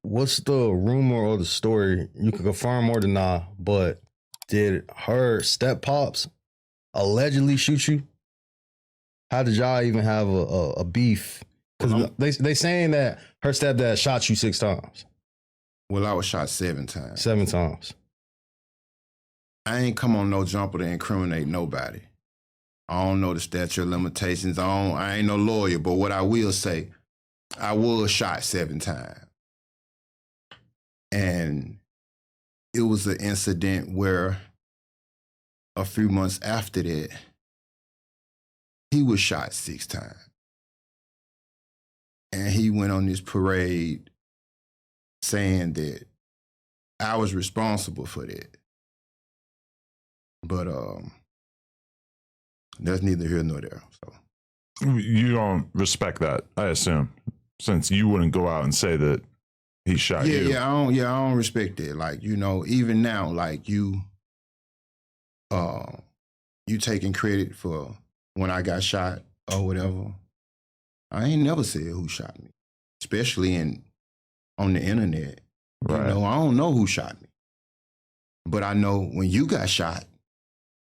what's the rumor or the story? You can confirm or deny, but did her step pops allegedly shoot you? How did y'all even have a beef? Because they saying that her stepdad shot you 6 times. Well, I was shot 7 times. 7 times. I ain't come on no jumper to incriminate nobody. I don't know the statute of limitations. I ain't no lawyer, but what I will say, I was shot 7 times. And it was an incident where a few months after that, he was shot 6 times. And he went on this parade saying that I was responsible for that. But that's neither here nor there. So you don't respect that, I assume, since you wouldn't go out and say that he shot you. Yeah, I don't respect that. Like, you know, even now, like you taking credit for when I got shot or whatever. I ain't never said who shot me, especially on the internet. Right. You know, I don't know who shot me, but I know when you got shot,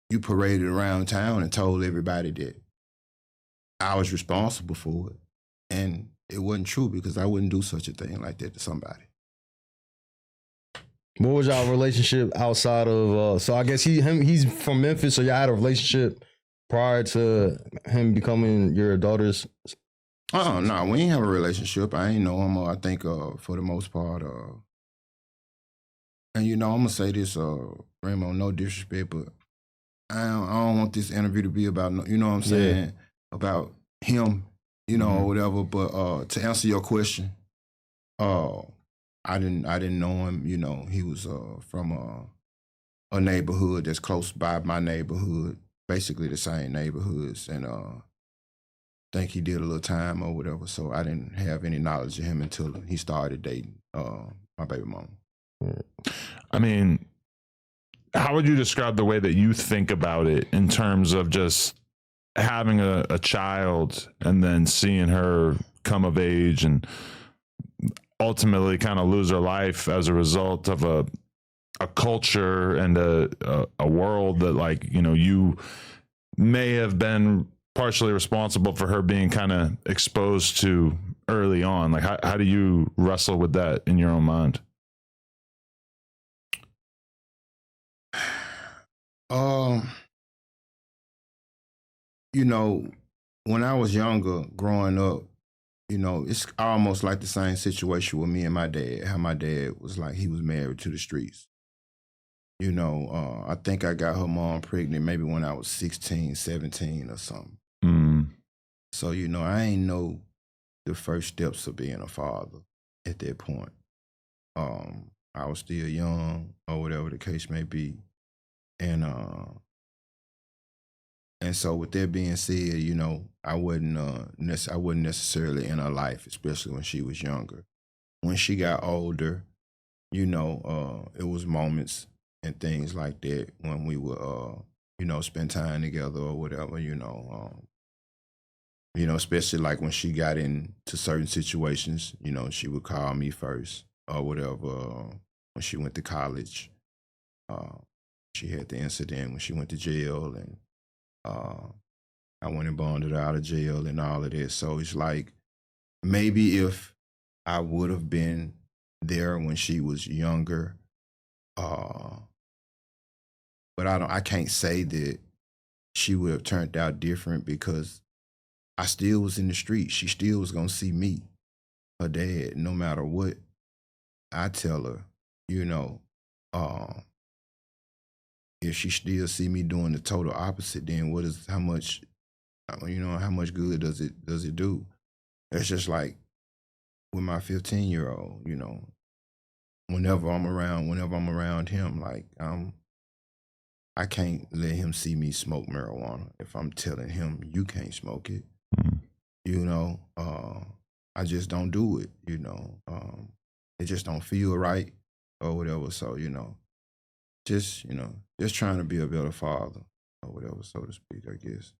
you paraded around town and told everybody that I was responsible for it, and it wasn't true because I wouldn't do such a thing like that to somebody. What was y'all relationship outside of? So I guess he's from Memphis, so y'all had a relationship prior to him becoming your daughter's. No, we ain't have a relationship. I ain't know him. I think for the most part, and you know, I'm gonna say this, Ramo, no disrespect, but I don't want this interview to be about, you know what I'm saying, about him, you know, or whatever. But to answer your question, I didn't know him. You know, he was from a neighborhood that's close by my neighborhood, basically the same neighborhoods, and think he did a little time or whatever. So I didn't have any knowledge of him until he started dating my baby mama. I mean, how would you describe the way that you think about it in terms of just having a child and then seeing her come of age and ultimately kind of lose her life as a result of a culture and a world that, like, you know, you may have been partially responsible for her being kind of exposed to early on? Like, how do you wrestle with that in your own mind? You know, when I was younger, growing up, you know, it's almost like the same situation with me and my dad, how my dad was like, he was married to the streets. You know, I think I got her mom pregnant maybe when I was 16, 17 or something. So, you know, I ain't know the first steps of being a father at that point. I was still young or whatever the case may be. And so with that being said, you know, I wasn't necessarily in her life, especially when she was younger. When she got older, you know, it was moments and things like that when we would, you know, spend time together or whatever, you know, especially like when she got into certain situations, you know, she would call me first or whatever. When she went to college, she had the incident when she went to jail, and I went and bonded her out of jail and all of this. So it's like, maybe if I would have been there when she was younger, but I can't say that she would have turned out different because I still was in the street. She still was gonna see me, her dad, no matter what I tell her, you know. If she still see me doing the total opposite, then how much good does it do? It's just like with my 15-year-old, you know, whenever I'm around him, like I can't let him see me smoke marijuana if I'm telling him you can't smoke it. You know, I just don't do it, you know. It just don't feel right or whatever. So, you know, just trying to be a better father or whatever, so to speak, I guess.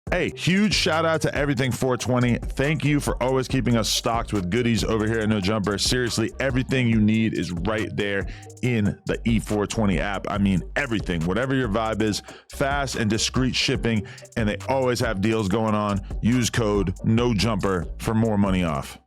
Hey, huge shout out to Everything 420. Thank you for always keeping us stocked with goodies over here at No Jumper. Seriously, everything you need is right there in the E420 app. I mean, everything, whatever your vibe is, fast and discreet shipping, and they always have deals going on. Use code NOJUMPER for more money off.